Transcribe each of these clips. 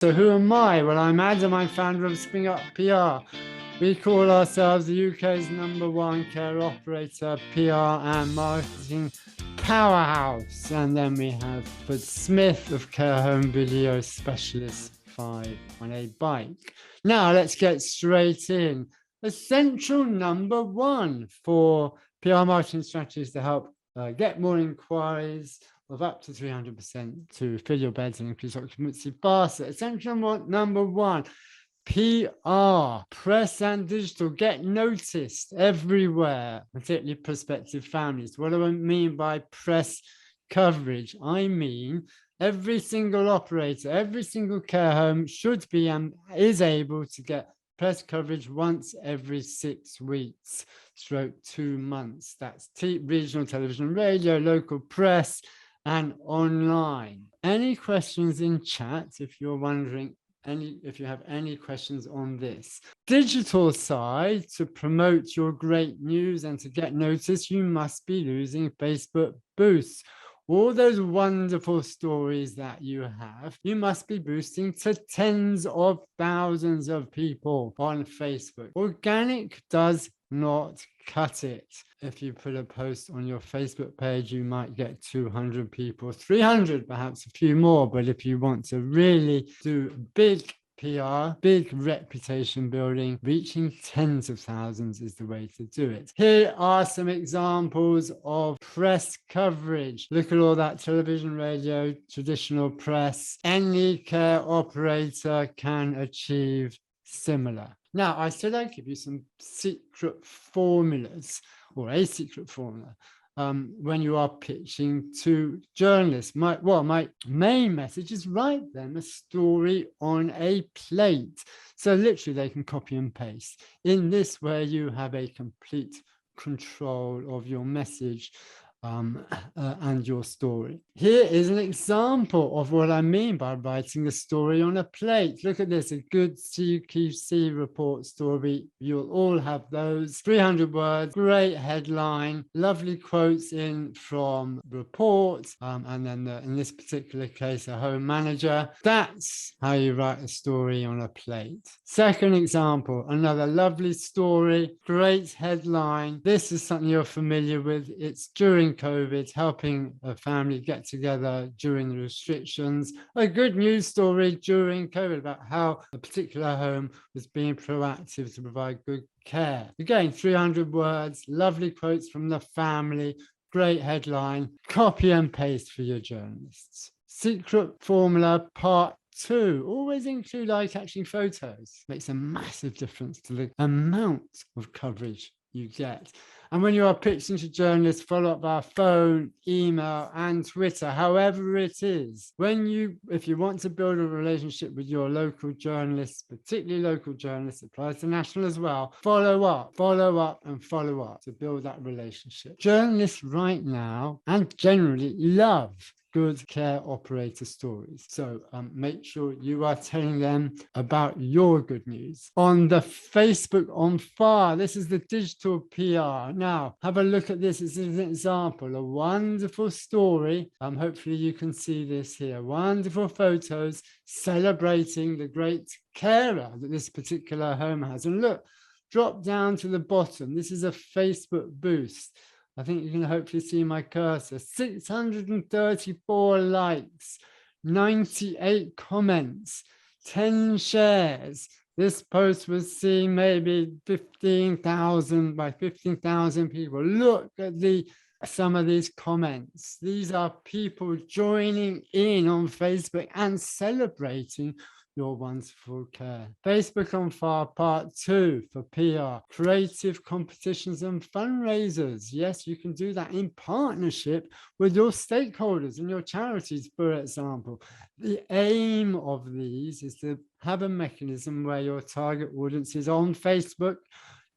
So who am I? Well, I'm Adam, I'm founder of Springup PR. We call ourselves the UK's #1 care operator, PR and marketing powerhouse. And then we have Bud Smith of Care Home Video Specialist 5 on a bike. Now let's get straight in. Essential #1 for PR marketing strategies to help get more inquiries of up to 300% to fill your beds and increase occupancy faster. Essential #1, PR, press and digital. Get noticed everywhere, particularly prospective families. What do I mean by press coverage? I mean every single operator, every single care home should be and is able to get press coverage once every 6 weeks, stroke 2 months. That's regional television, radio, local press, and online. Any questions in chat if you're wondering, if you have any questions on this. Digital side, to promote your great news and to get noticed, you must be using Facebook boosts. All those wonderful stories that you have, you must be boosting to tens of thousands of people on Facebook. Organic does not cut it. If you put a post on your Facebook page, you might get 200 people, 300, perhaps a few more. But if you want to really do big PR, big reputation building, reaching tens of thousands is the way to do it. Here are some examples of press coverage. Look at all that television, radio, traditional press. Any care operator can achieve similar. Now, I said I'd give you some secret formulas, or a secret formula, when you are pitching to journalists. My main message is write them a story on a plate. So literally they can copy and paste. In this way, you have a complete control of your message and your story. Here is an example of what I mean by writing a story on a plate. Look at this, a good CQC report story. You'll all have those. 300 words, great headline, lovely quotes in from reports, and then in this particular case, a home manager. That's how you write a story on a plate. Second example, another lovely story, great headline. This is something you're familiar with. It's during COVID, helping a family get together during the restrictions. A good news story during COVID about how a particular home was being proactive to provide good care. Again, 300 words, lovely quotes from the family, great headline, copy and paste for your journalists. Secret formula part 2, always include eye-catching photos. Makes a massive difference to the amount of coverage you get. And when you are pitching to journalists, follow up via phone, email, and Twitter, however it is. If you want to build a relationship with your local journalists, particularly local journalists, applies to national as well, follow up, and follow up to build that relationship. Journalists right now, and generally, love good care operator stories. So make sure you are telling them about your good news. On the Facebook on fire, this is the digital PR. Now, have a look at this. This is an example, a wonderful story. Hopefully you can see this here. Wonderful photos celebrating the great carer that this particular home has. And look, drop down to the bottom. This is a Facebook boost. I think you can hopefully see my cursor. 634 likes, 98 comments, 10 shares. This post was seen maybe 15,000 by 15,000 people. Look at some of these comments. These are people joining in on Facebook and celebrating your wonderful care. Facebook on fire part 2 for PR, creative competitions and fundraisers. Yes, you can do that in partnership with your stakeholders and your charities, for example. The aim of these is to have a mechanism where your target audience is on Facebook,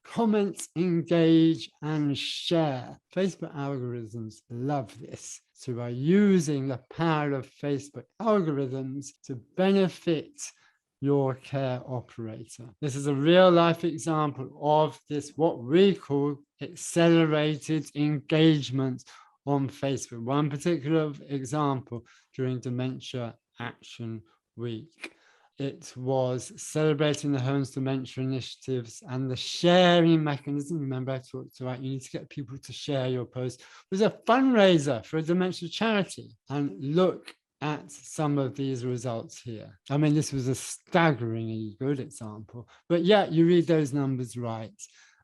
comment, engage, and share. Facebook algorithms love this. So by using the power of Facebook algorithms to benefit your care operator. This is a real life example of this, what we call accelerated engagement on Facebook. One particular example during Dementia Action Week. It was celebrating the Homes Dementia initiatives and the sharing mechanism. Remember, I talked about you need to get people to share your post. It was a fundraiser for a dementia charity. And look at some of these results here. I mean, this was a staggeringly good example, but yeah, you read those numbers right.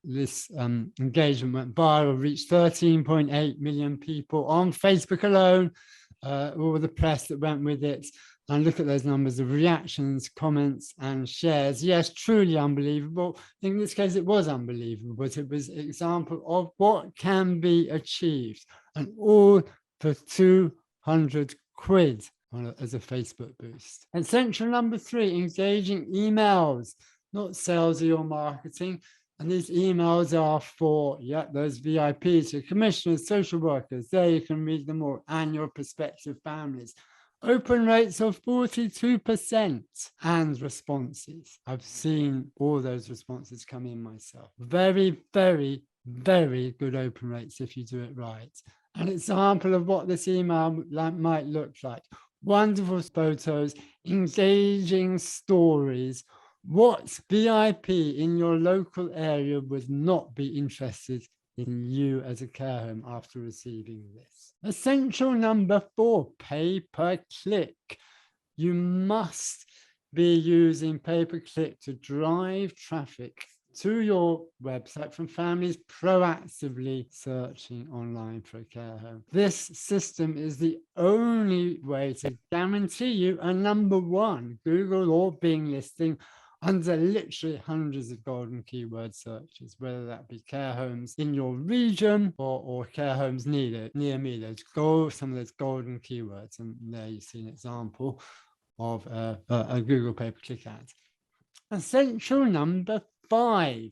This engagement went viral, reached 13.8 million people on Facebook alone, all the press that went with it. And look at those numbers of reactions, comments, and shares. Yes, truly unbelievable. In this case, it was unbelievable, but it was an example of what can be achieved. And all for 200 quid as a Facebook boost. Essential number 3, engaging emails, not salesy or marketing. And these emails are for, those VIPs, your commissioners, social workers. There you can read them all, and your prospective families. Open rates of 42% and responses. I've seen all those responses come in myself. Very, very, very good open rates if you do it right. An example of what this email might look like. Wonderful photos, engaging stories. What VIP in your local area would not be interested in you as a care home after receiving this? Essential number 4, pay-per-click. You must be using pay-per-click to drive traffic to your website from families proactively searching online for a care home. This system is the only way to guarantee you a number 1 Google or Bing listing under literally hundreds of golden keyword searches, whether that be care homes in your region or care homes near me. There's some of those golden keywords, and there you see an example of a Google pay-per-click ad. Essential number 5,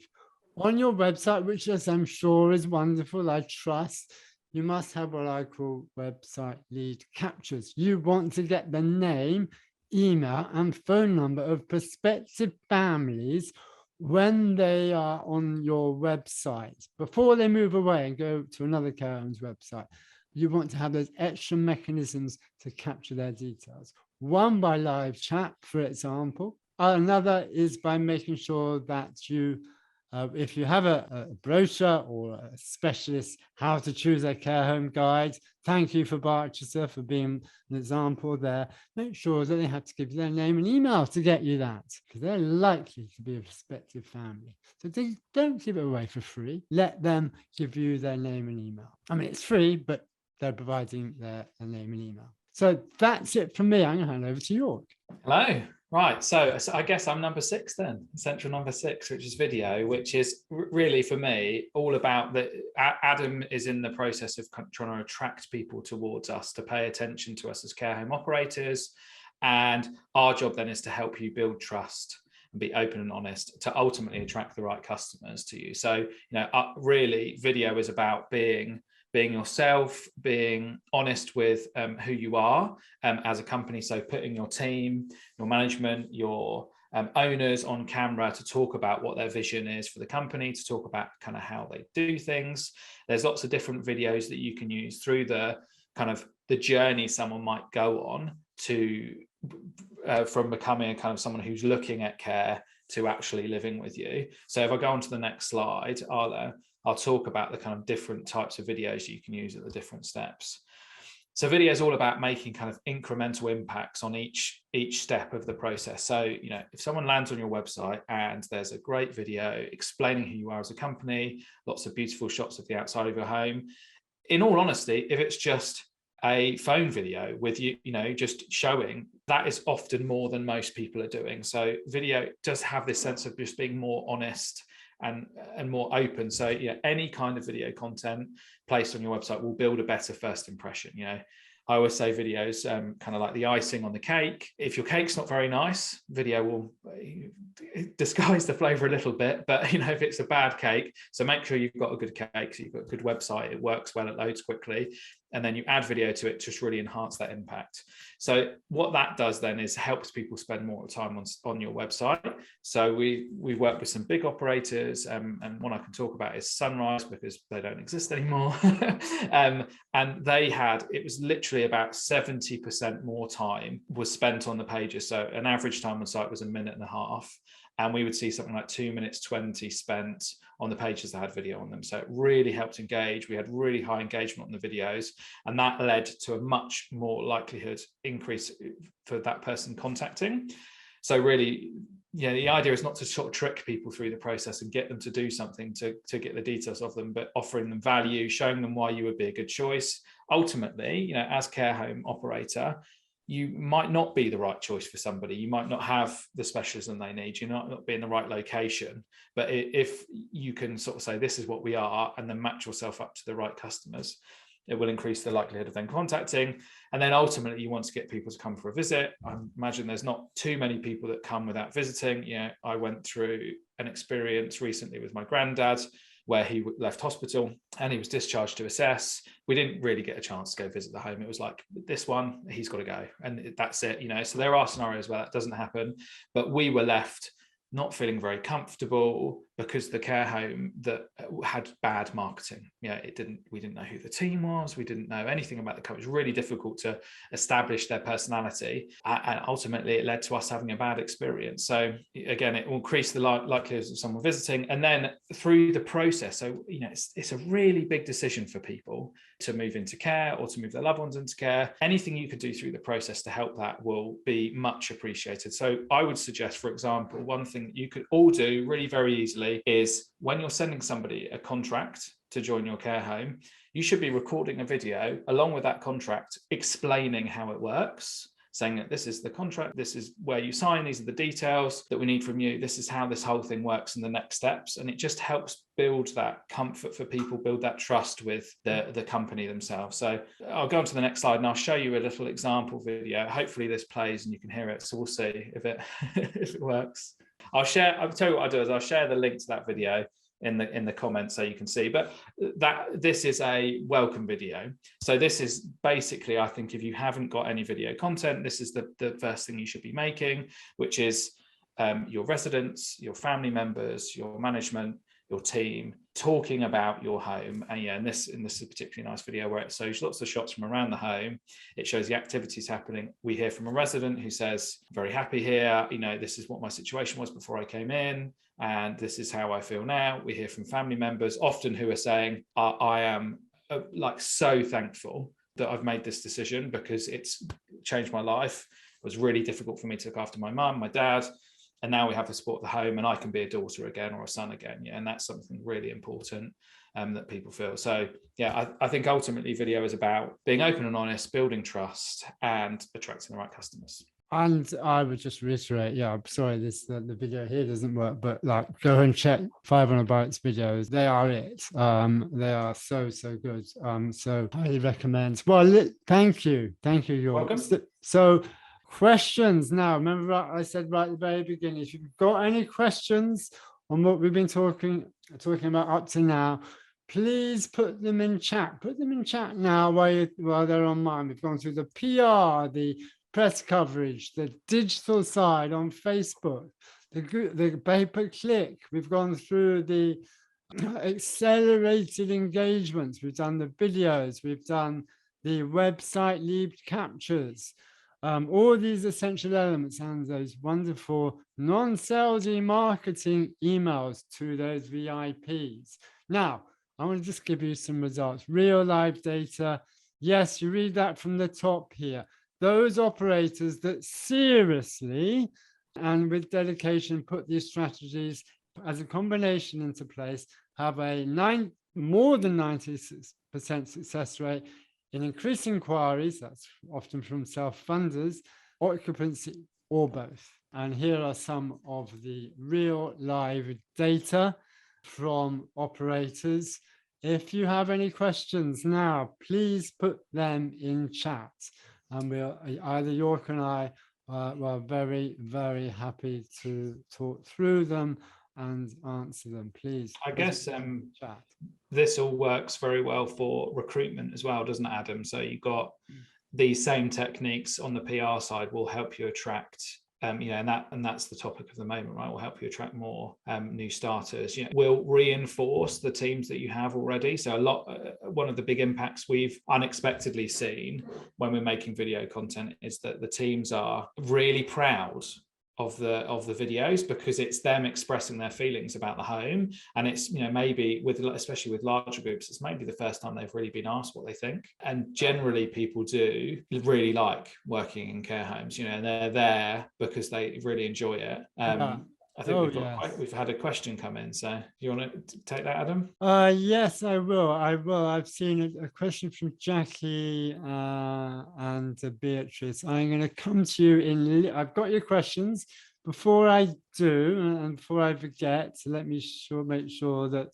on your website, which as I'm sure is wonderful, I trust, you must have what I call website lead captures. You want to get the name, email, and phone number of prospective families when they are on your website, before they move away and go to another care home's website. You want to have those extra mechanisms to capture their details. One by live chat, for example. Another is by making sure that you, if you have a brochure or a specialist how to choose a care home guide, thank you for Barchester for being an example there. Make sure that they have to give you their name and email to get you that, because they're likely to be a prospective family. So don't give it away for free. Let them give you their name and email. I mean, it's free, but they're providing their name and email. So that's it from me. I'm going to hand over to York. Hello. Right, so I guess I'm number 6 then, essential number 6, which is video, which is really for me all about that. Adam is in the process of trying to attract people towards us to pay attention to us as care home operators, and our job then is to help you build trust and be open and honest to ultimately attract the right customers to you. So, really video is about being yourself, being honest with who you are as a company. So putting your team, your management, your owners on camera to talk about what their vision is for the company, to talk about kind of how they do things. There's lots of different videos that you can use through the kind of the journey someone might go on to from becoming a kind of someone who's looking at care to actually living with you. So if I go on to the next slide, I'll talk about the kind of different types of videos you can use at the different steps. So video is all about making kind of incremental impacts on each step of the process. So, if someone lands on your website and there's a great video explaining who you are as a company, lots of beautiful shots of the outside of your home, in all honesty, if it's just a phone video with you, just showing, that is often more than most people are doing. So video does have this sense of just being more honest and more open. So any kind of video content placed on your website will build a better first impression. I always say videos kind of like the icing on the cake. If your cake's not very nice, video will disguise the flavor a little bit, but if it's a bad cake, so make sure you've got a good cake, so you've got a good website, it works well, it loads quickly. and then you add video to it to just really enhance that impact. So what that does then is helps people spend more time on your website. So we work with some big operators, and one I can talk about is Sunrise, because they don't exist anymore. And it was literally about 70% more time was spent on the pages. So an average time on site was 1.5 minutes, and we would see something like 2 minutes 20 spent on the pages that had video on them. So it really helped engage. We had really high engagement on the videos, and that led to a much more likelihood increase for that person contacting. So really, the idea is not to sort of trick people through the process and get them to do something to get the details of them, but offering them value, showing them why you would be a good choice. Ultimately, as care home operator, you might not be the right choice for somebody. You might not have the specialism they need. You might not be in the right location. But if you can sort of say, this is what we are, and then match yourself up to the right customers, it will increase the likelihood of them contacting. And then ultimately, you want to get people to come for a visit. I imagine there's not too many people that come without visiting. I went through an experience recently with my granddad, where he left hospital and he was discharged to assess. We didn't really get a chance to go visit the home. It was like, this one, he's got to go. And that's it, So there are scenarios where that doesn't happen, but we were left not feeling very comfortable because the care home that had bad marketing. We didn't know who the team was. We didn't know anything about the company. It was really difficult to establish their personality. And ultimately it led to us having a bad experience. So again, it will increase the likelihood of someone visiting. And then through the process, so, it's a really big decision for people to move into care or to move their loved ones into care. Anything you could do through the process to help that will be much appreciated. So I would suggest, for example, one thing that you could all do really very easily is when you're sending somebody a contract to join your care home, you should be recording a video along with that contract explaining how it works, saying that this is the contract, this is where you sign, these are the details that we need from you, this is how this whole thing works and the next steps. And it just helps build that comfort for people, build that trust with the company themselves. So I'll go on to the next slide and I'll show you a little example video. Hopefully this plays and you can hear it. So we'll see if it works. I'll tell you what I'll do is I'll share the link to that video in the comments so you can see. But this is a welcome video. So this is basically, I think, if you haven't got any video content, this is the first thing you should be making, which is your residents, your family members, your management, your team talking about your home. And this is a particularly nice video where it shows lots of shots from around the home. It shows the activities happening. We hear from a resident who says, very happy here. This is what my situation was before I came in, and this is how I feel now. We hear from family members, often who are saying, I am so thankful that I've made this decision because it's changed my life. It was really difficult for me to look after my mum, my dad. And now we have the support of the home and I can be a daughter again or a son again. And that's something really important that people feel. So I think ultimately video is about being open and honest, building trust and attracting the right customers. And I would just reiterate, I'm sorry, the video here doesn't work, but go and check 500 Bytes videos. They are it. They are so good. So highly recommend. Well, thank you. You're welcome. So questions now. Remember I said right at the very beginning, if you've got any questions on what we've been talking about up to now, please put them in chat. Put them in chat now while they're online. We've gone through the PR, the press coverage, the digital side on Facebook, the pay-per-click. We've gone through the accelerated engagements. We've done the videos. We've done the website lead captures. All these essential elements and those wonderful non-salesy marketing emails to those VIPs. Now, I want to just give you some results. Real live data. Yes, you read that from the top here. Those operators that seriously and with dedication put these strategies as a combination into place have a more than 96% success rate in increasing inquiries, that's often from self-funders, occupancy, or both. And here are some of the real live data from operators. If you have any questions now, please put them in chat. And either York and I are very, very happy to talk through them and answer them, please. I guess chat. This all works very well for recruitment as well, doesn't it, Adam? So you've got these same techniques on the PR side will help you attract, and that's the topic of the moment, right? Will help you attract more new starters. Will reinforce the teams that you have already. So one of the big impacts we've unexpectedly seen when we're making video content is that the teams are really proud of the videos, because it's them expressing their feelings about the home, and it's maybe especially with larger groups, it's maybe the first time they've really been asked what they think. And generally people do really like working in care homes, and they're there because they really enjoy it. I think we've had a question come in. So you want to take that, Adam? Yes, I will. I've seen a question from Jackie and Beatrice. I'm going to come to you I've got your questions. Before I do, and before I forget, let me make sure that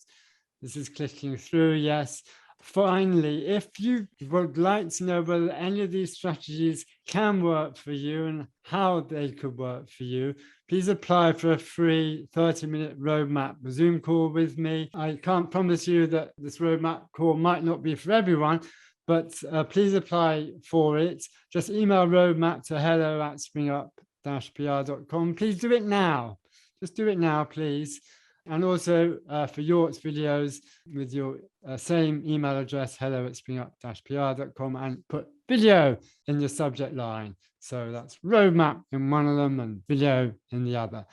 this is clicking through. Yes. Finally, if you would like to know whether any of these strategies can work for you and how they could work for you, please apply for a free 30-minute roadmap Zoom call with me. I can't promise you that this roadmap call might not be for everyone, but please apply for it. Just email roadmap to hello@springup-pr.com. Please do it now. Just do it now, please. And also for York's videos with your same email address, hello@springup-pr.com, and put video in your subject line. So that's roadmap in one of them and video in the other.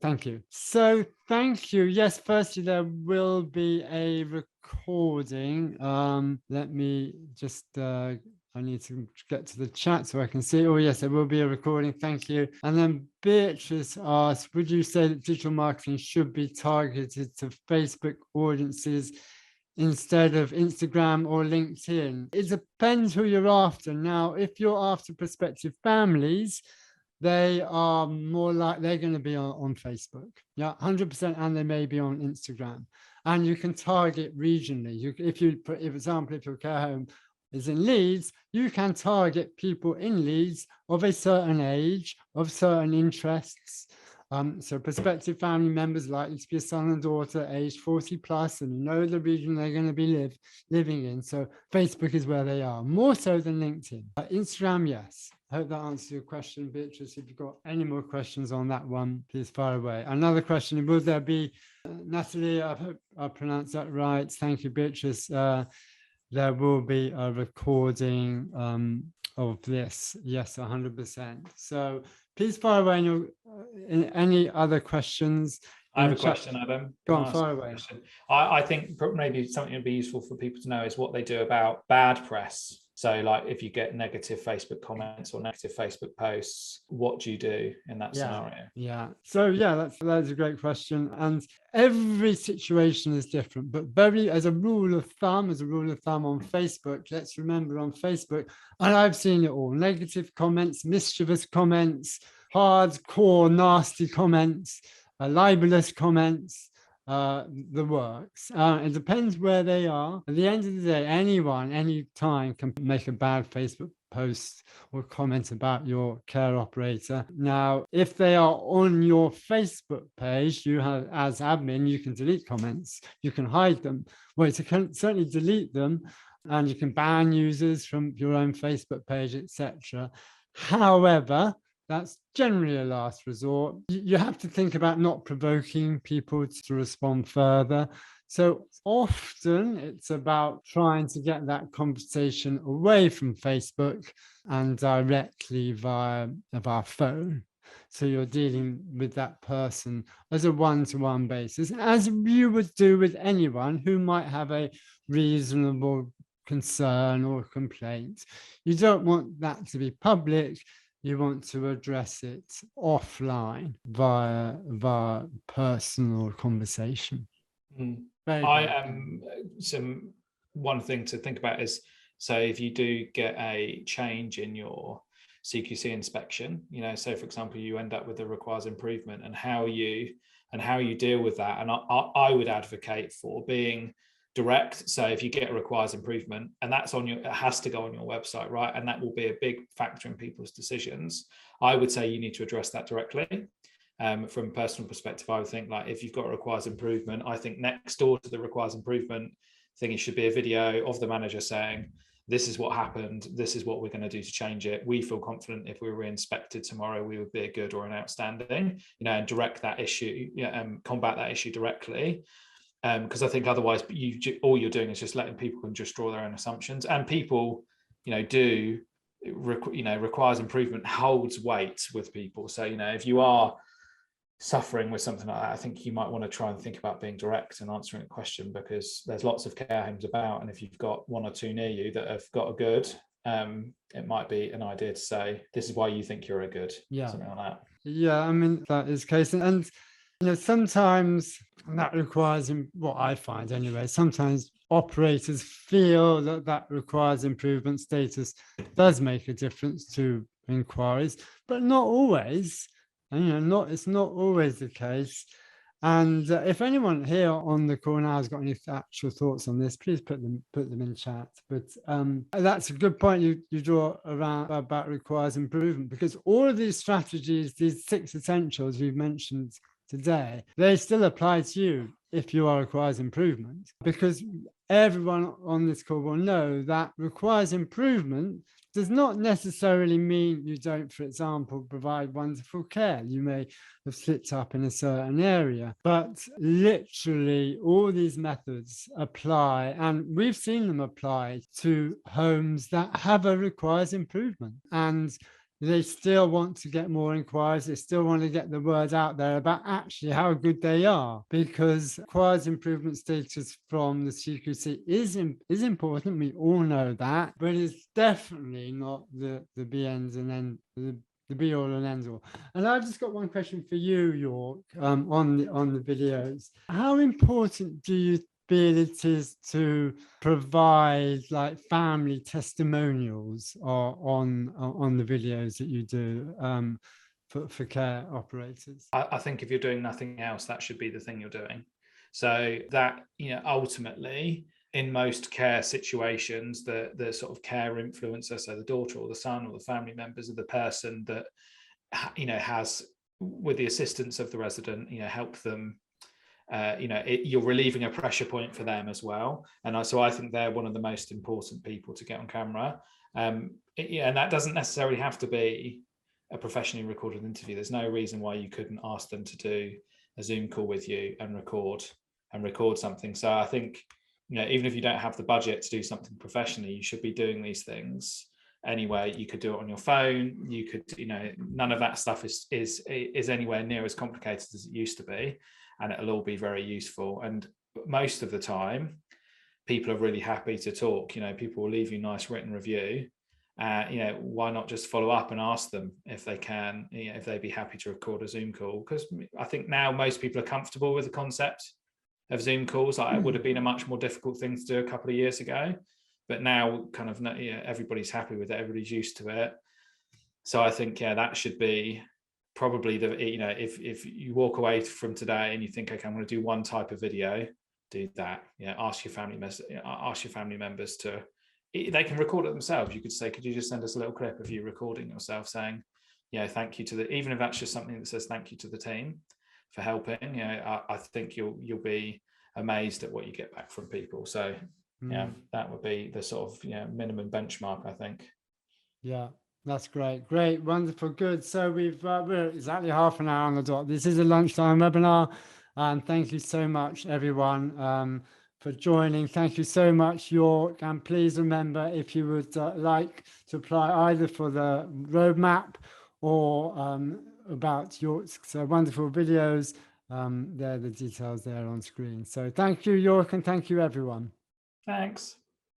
Thank you. So thank you. Yes, firstly, there will be a recording. Let me just... I need to get to the chat so I can see. Oh, yes, there will be a recording. Thank you. And then Beatrice asked, would you say that digital marketing should be targeted to Facebook audiences instead of Instagram or LinkedIn? It depends who you're after. Now, if you're after prospective families, they are more like they're going to be on Facebook. Yeah, 100%. And they may be on Instagram. And you can target regionally. If you, for example, if your care home is in Leeds, you can target people in Leeds of a certain age, of certain interests. So prospective family members likely to be a son and daughter aged 40 plus, and you know the region they're going to be living in. So Facebook is where they are, more so than LinkedIn. Instagram, yes. I hope that answers your question, Beatrice. If you've got any more questions on that one, please fire away. Another question, will there be, Natalie, I hope I pronounced that right. Thank you, Beatrice. There will be a recording of this. Yes, 100%. So please fire away any other questions. I have a question, Adam. Go on, fire away. I think maybe something that would be useful for people to know is what they do about bad press. So like if you get negative Facebook comments or negative Facebook posts, what do you do in that scenario? Yeah. So yeah, that's a great question. And every situation is different, but as a rule of thumb on Facebook, let's remember on Facebook, and I've seen it all, negative comments, mischievous comments, hardcore, nasty comments, libelous comments, the works. It depends where they are. At the end of the day, anyone, anytime can make a bad Facebook post or comment about your care operator. Now, if they are on your Facebook page, you have, as admin, you can delete comments, you can hide them. Well, you can certainly delete them, and you can ban users from your own Facebook page, etc. However, that's generally a last resort. You have to think about not provoking people to respond further. So often it's about trying to get that conversation away from Facebook and directly via phone. So you're dealing with that person as a one-to-one basis, as you would do with anyone who might have a reasonable concern or complaint. You don't want that to be public. You want to address it offline via personal conversation. One thing to think about is, so if you do get a change in your CQC inspection, so for example, you end up with a requires improvement, and how you deal with that. And I would advocate for being direct. So if you get a requires improvement, and that's it has to go on your website, right? And that will be a big factor in people's decisions. I would say you need to address that directly. From a personal perspective, I would think, like, if you've got a requires improvement, I think next door to the requires improvement thing, it should be a video of the manager saying, this is what happened, this is what we're going to do to change it. We feel confident if we were re-inspected tomorrow, we would be a good or an outstanding, and direct that issue, combat that issue directly. Because I think otherwise all you're doing is just letting people can just draw their own assumptions, and people, requires improvement holds weight with people. So, if you are suffering with something like that, I think you might want to try and think about being direct and answering a question, because there's lots of care homes about, and if you've got one or two near you that have got a good, it might be an idea to say, this is why you think you're a good, something like that. Yeah, I mean, that is the case. And sometimes that requires, what I find anyway, sometimes operators feel that requires improvement status does make a difference to inquiries, but not always. And it's not always the case. And if anyone here on the call now has got any actual thoughts on this, please put them in chat. But that's a good point you draw around about requires improvement, because all of these strategies, these 6 essentials we've mentioned today, they still apply to you if you are requires improvement, because everyone on this call will know that requires improvement does not necessarily mean you don't, for example, provide wonderful care. You may have slipped up in a certain area, but literally all these methods apply, and we've seen them apply to homes that have a requires improvement, and they still want to get more inquiries. They still want to get the word out there about actually how good they are, because requires improvement status from the CQC is important. We all know that, but it's definitely not the be-ends and end, the be-all and end-all. And I've just got one question for you, York, on the videos. How important do you feel it is to provide like family testimonials on the videos that you do for care operators? I think if you're doing nothing else, that should be the thing you're doing. So that, ultimately, in most care situations, the sort of care influencer, so the daughter or the son or the family members of the person that, has, with the assistance of the resident, help them. You're relieving a pressure point for them as well, and so I think they're one of the most important people to get on camera. And that doesn't necessarily have to be a professionally recorded interview. There's no reason why you couldn't ask them to do a Zoom call with you and record something. So I think, even if you don't have the budget to do something professionally, you should be doing these things anyway. You could do it on your phone. You could, none of that stuff is anywhere near as complicated as it used to be. And it'll all be very useful. And most of the time, people are really happy to talk. People will leave you a nice written review. Why not just follow up and ask them if they can, if they'd be happy to record a Zoom call? Because I think now most people are comfortable with the concept of Zoom calls. Like, it would have been a much more difficult thing to do a couple of years ago. But now kind of, everybody's happy with it. Everybody's used to it. So I think, that should be probably if you walk away from today and you think, okay, I'm going to do one type of video, do that. Ask your family members to, they can record it themselves. You could say, could you just send us a little clip of you recording yourself saying, thank you to even if that's just something that says thank you to the team for helping. I think you'll be amazed at what you get back from people. So that would be the sort of minimum benchmark, I think. That's great. Wonderful. Good. So we're exactly half an hour on the dot. This is a lunchtime webinar, and thank you so much, everyone, for joining. Thank you so much, York. And please remember, if you would like to apply either for the roadmap or about York's wonderful videos, there are the details there on screen. So thank you, York, and thank you, everyone. Thanks.